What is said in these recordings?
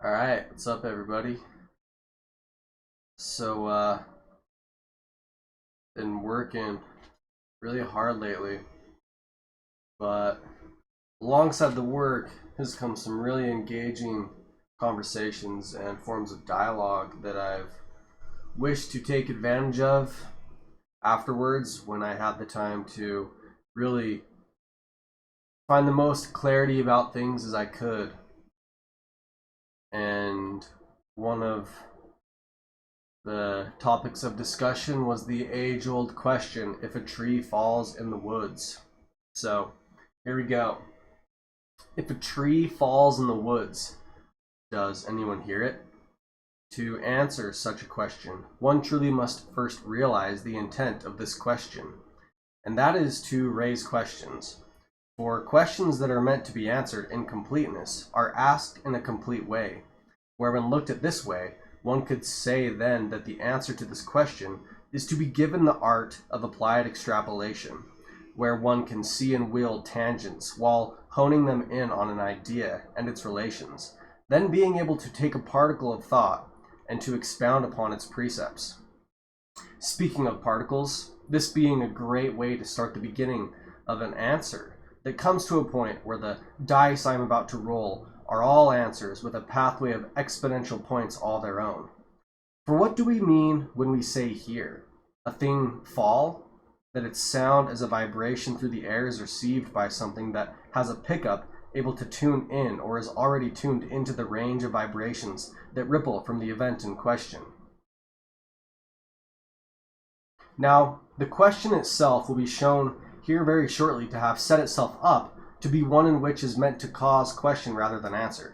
Alright, what's up everybody? Been working really hard lately, but alongside the work has come some really engaging conversations and forms of dialogue that I've wished to take advantage of afterwards when I had the time to really find the most clarity about things as I could. And one of the topics of discussion was the age-old question, if a tree falls in the woods. So, here we go. If a tree falls in the woods, does anyone hear it? To answer such a question, one truly must first realize the intent of this question, and that is to raise questions. For questions that are meant to be answered in completeness are asked in a complete way, where when looked at this way, one could say then that the answer to this question is to be given the art of applied extrapolation, where one can see and wield tangents while honing them in on an idea and its relations, then being able to take a particle of thought and to expound upon its precepts. Speaking of particles, this being a great way to start the beginning of an answer that comes to a point where the dice I'm about to roll are all answers with a pathway of exponential points all their own. For what do we mean when we say hear? A thing fall? That its sound as a vibration through the air is received by something that has a pickup able to tune in or is already tuned into the range of vibrations that ripple from the event in question. Now, the question itself will be shown here very shortly to have set itself up to be one in which is meant to cause question rather than answer.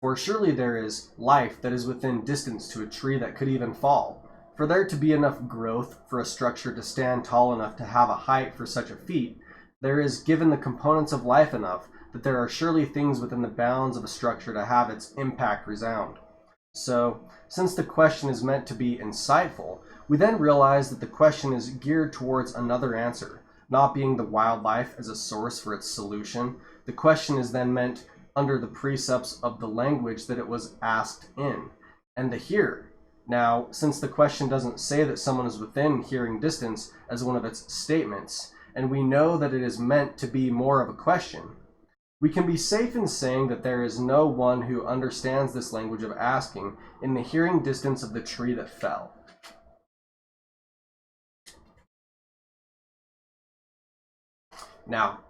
For surely there is life that is within distance to a tree that could even fall. For there to be enough growth for a structure to stand tall enough to have a height for such a feat, there is given the components of life enough that there are surely things within the bounds of a structure to have its impact resound. So, since the question is meant to be insightful, we then realize that the question is geared towards another answer, not being the wildlife as a source for its solution. The question is then meant under the precepts of the language that it was asked in, and the hearer. Now, since the question doesn't say that someone is within hearing distance as one of its statements, and we know that it is meant to be more of a question, we can be safe in saying that there is no one who understands this language of asking in the hearing distance of the tree that fell. Now,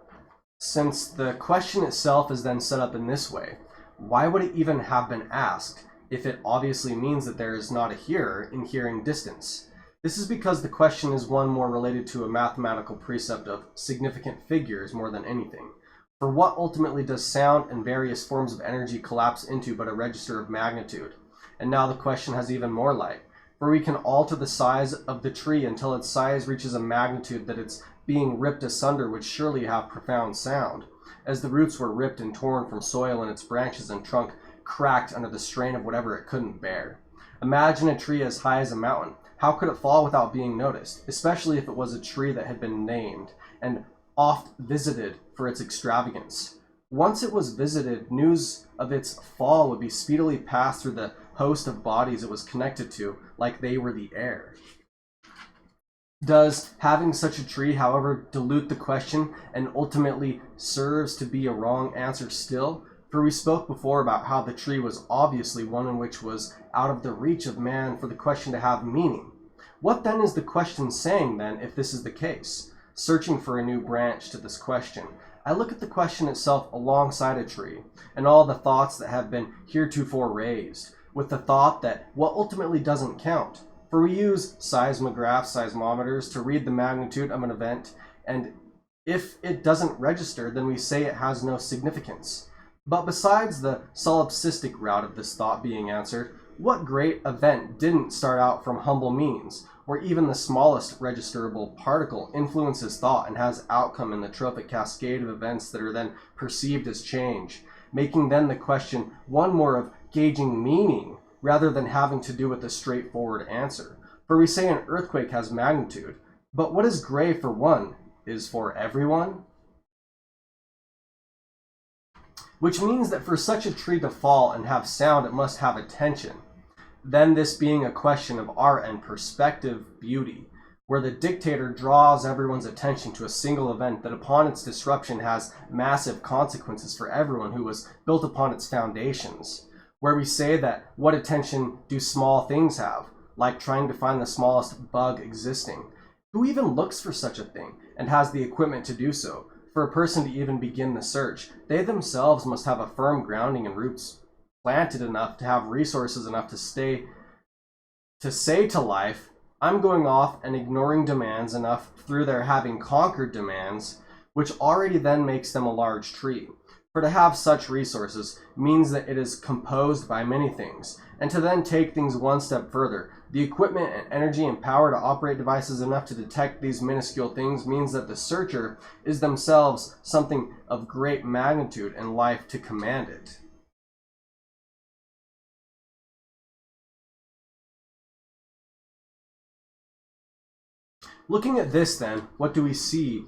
since the question itself is then set up in this way, why would it even have been asked if it obviously means that there is not a hearer in hearing distance? This is because the question is one more related to a mathematical precept of significant figures more than anything. For what ultimately does sound and various forms of energy collapse into but a register of magnitude? And now the question has even more light, for we can alter the size of the tree until its size reaches a magnitude that its being ripped asunder would surely have profound sound, as the roots were ripped and torn from soil and its branches and trunk cracked under the strain of whatever it couldn't bear. Imagine a tree as high as a mountain. How could it fall without being noticed, especially if it was a tree that had been named and oft visited for its extravagance? Once it was visited, news of its fall would be speedily passed through the host of bodies it was connected to, like they were the air. Does having such a tree, however, dilute the question and ultimately serves to be a wrong answer still? For we spoke before about how the tree was obviously one in which was out of the reach of man for the question to have meaning. What then is the question saying then if this is the case? Searching for a new branch to this question, I look at the question itself alongside a tree and all the thoughts that have been heretofore raised, with the thought that what ultimately doesn't count. For we use seismographs, seismometers, to read the magnitude of an event, and if it doesn't register, then we say it has no significance. But besides the solipsistic route of this thought being answered, what great event didn't start out from humble means, where even the smallest registerable particle influences thought and has outcome in the trophic cascade of events that are then perceived as change, making then the question one more of gauging meaning rather than having to do with a straightforward answer. For we say an earthquake has magnitude, but what is gray for one is for everyone? which means that for such a tree to fall and have sound, it must have attention. Then this being a question of art and perspective beauty, where the dictator draws everyone's attention to a single event that upon its disruption has massive consequences for everyone who was built upon its foundations, where we say that what attention do small things have, like trying to find the smallest bug existing. Who even looks for such a thing and has the equipment to do so? For a person to even begin the search, they themselves must have a firm grounding and roots planted enough to have resources enough to say to life, I'm going off and ignoring demands enough through their having conquered demands, which already then makes them a large tree. For to have such resources means that it is composed by many things, and to then take things one step further, the equipment and energy and power to operate devices enough to detect these minuscule things means that the searcher is themselves something of great magnitude and life to command it. Looking at this then, what do we see?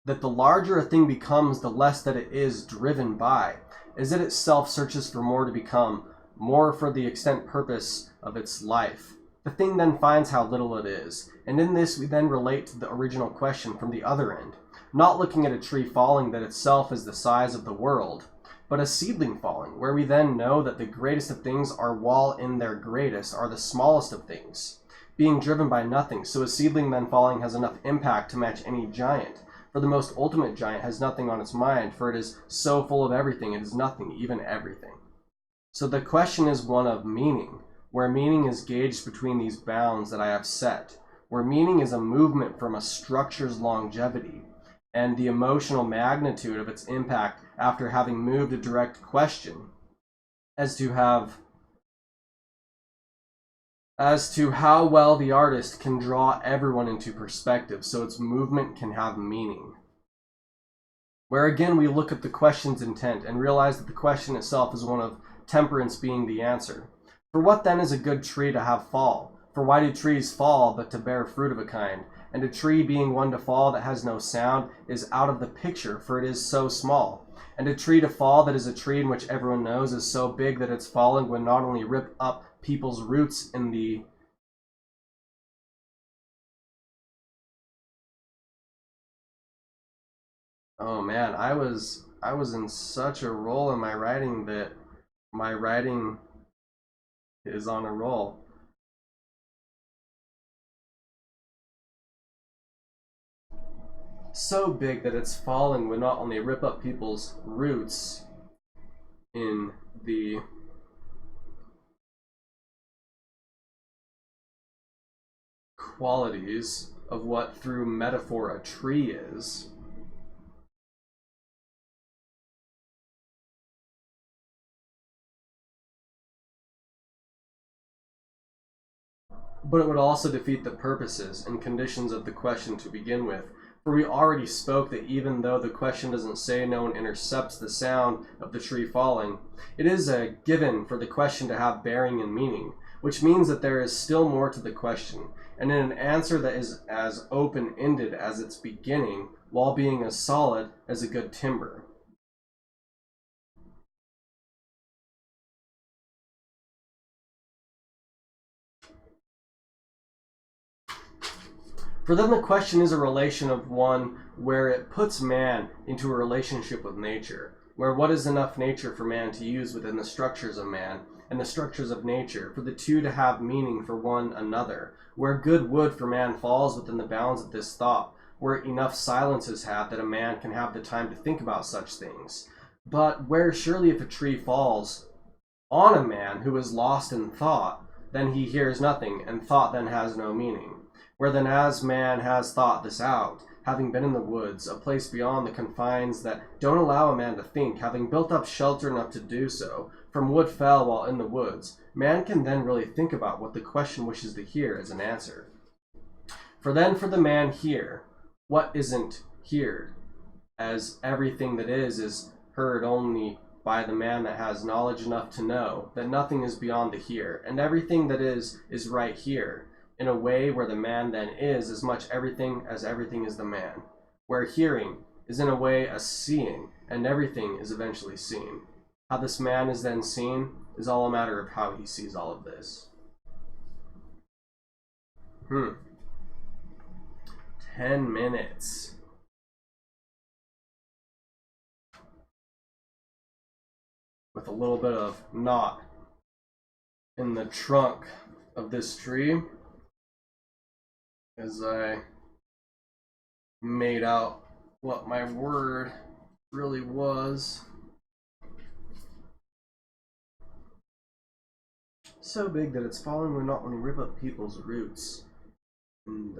That the larger a thing becomes, the less that it is driven by, as it itself searches for more to become, more for the extent purpose of its life. The thing then finds how little it is, and in this we then relate to the original question from the other end, not looking at a tree falling that itself is the size of the world, but a seedling falling, where we then know that the greatest of things are while in their greatest are the smallest of things, being driven by nothing, so a seedling then falling has enough impact to match any giant. For the most ultimate giant has nothing on its mind, for it is so full of everything, it is nothing, even everything. So the question is one of meaning, where meaning is gauged between these bounds that I have set, where meaning is a movement from a structure's longevity, and the emotional magnitude of its impact after having moved a direct question as to how well the artist can draw everyone into perspective so its movement can have meaning. Where again we look at the question's intent and realize that the question itself is one of temperance being the answer. For what then is a good tree to have fall? For why do trees fall but to bear fruit of a kind? And a tree being one to fall that has no sound is out of the picture, for it is so small. And a tree to fall that is a tree in which everyone knows is so big that its falling would not only rip up people's roots in the oh man, I was in such a roll in my writing that my writing is on a roll. So big that its falling would not only rip up people's roots in the qualities of what through metaphor a tree is, but it would also defeat the purposes and conditions of the question to begin with. For we already spoke that even though the question doesn't say no one intercepts the sound of the tree falling, it is a given for the question to have bearing and meaning, which means that there is still more to the question, and in an answer that is as open-ended as its beginning, while being as solid as a good timber. For then the question is a relation of one where it puts man into a relationship with nature, where what is enough nature for man to use within the structures of man and the structures of nature, for the two to have meaning for one another, where good wood for man falls within the bounds of this thought, where enough silence is had that a man can have the time to think about such things. But where surely if a tree falls on a man who is lost in thought, then he hears nothing, and thought then has no meaning. Where then as man has thought this out, having been in the woods, a place beyond the confines that don't allow a man to think, having built up shelter enough to do so, from wood fell while in the woods, man can then really think about what the question wishes to hear as an answer. For then for the man here, what isn't heard, as everything that is heard only by the man that has knowledge enough to know that nothing is beyond the here, and everything that is right here, in a way where the man then is as much everything as everything is the man, where hearing is in a way a seeing, and everything is eventually seen. How this man is then seen is all a matter of how he sees all of this. 10 minutes. With a little bit of knot in the trunk of this tree as I made out what my word really was. So big that it's falling will not only rip up people's roots and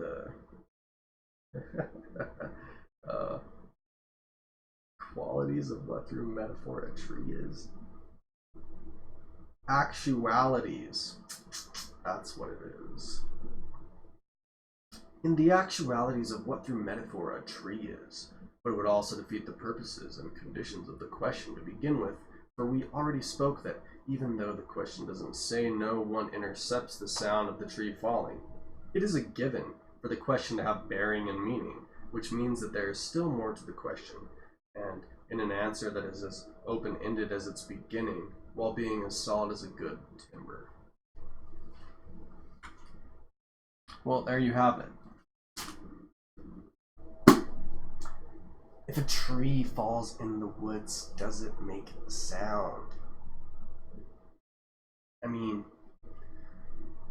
qualities of what through metaphor a tree is. Actualities. That's what it is. In the actualities of what through metaphor a tree is, but it would also defeat the purposes and conditions of the question to begin with, for we already spoke that even though the question doesn't say no one intercepts the sound of the tree falling, it is a given for the question to have bearing and meaning, which means that there is still more to the question, and in an answer that is as open-ended as its beginning, while being as solid as a good timber. Well, there you have it. If a tree falls in the woods, does it make sound? I mean,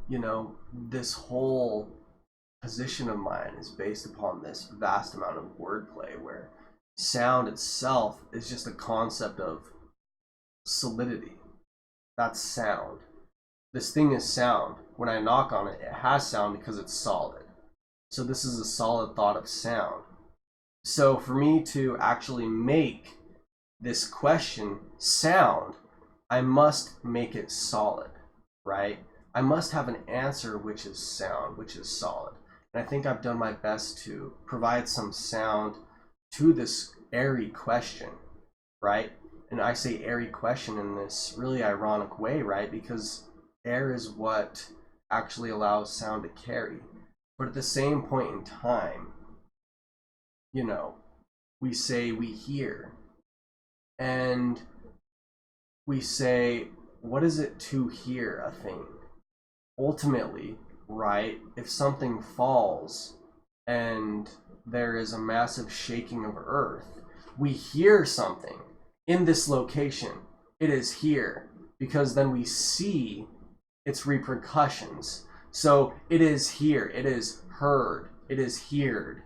you know, this whole position of mine is based upon this vast amount of wordplay where sound itself is just a concept of solidity. That's sound. This thing is sound. When I knock on it, it has sound because it's solid. So this is a solid thought of sound. So for me to actually make this question sound, I must make it solid, right? I must have an answer which is sound, which is solid. And I think I've done my best to provide some sound to this airy question, right? And I say airy question in this really ironic way, right? Because air is what actually allows sound to carry. But at the same point in time, you know, we say we hear. And we say, what is it to hear a thing? Ultimately, right, if something falls and there is a massive shaking of earth, we hear something in this location. It is here because then we see its repercussions. So it is here, it is heard, it is heard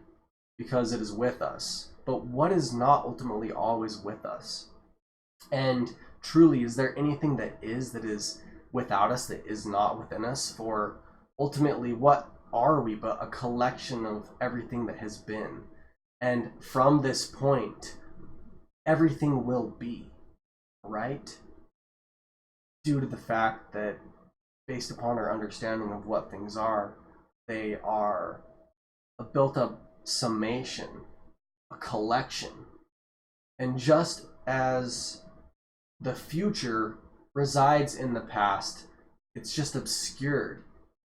because it is with us. But what is not ultimately always with us? And truly, is there anything that is without us, that is not within us? For ultimately, what are we but a collection of everything that has been? And from this point, everything will be, right? Due to the fact that, based upon our understanding of what things are, they are a built-up summation, a collection. And just as the future resides in the past, it's just obscured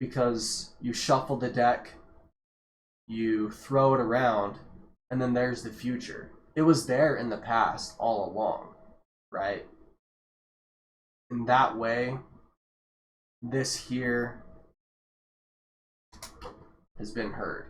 because you shuffle the deck, you throw it around, and then there's the future. It was there in the past all along, right? In that way, this here has been heard.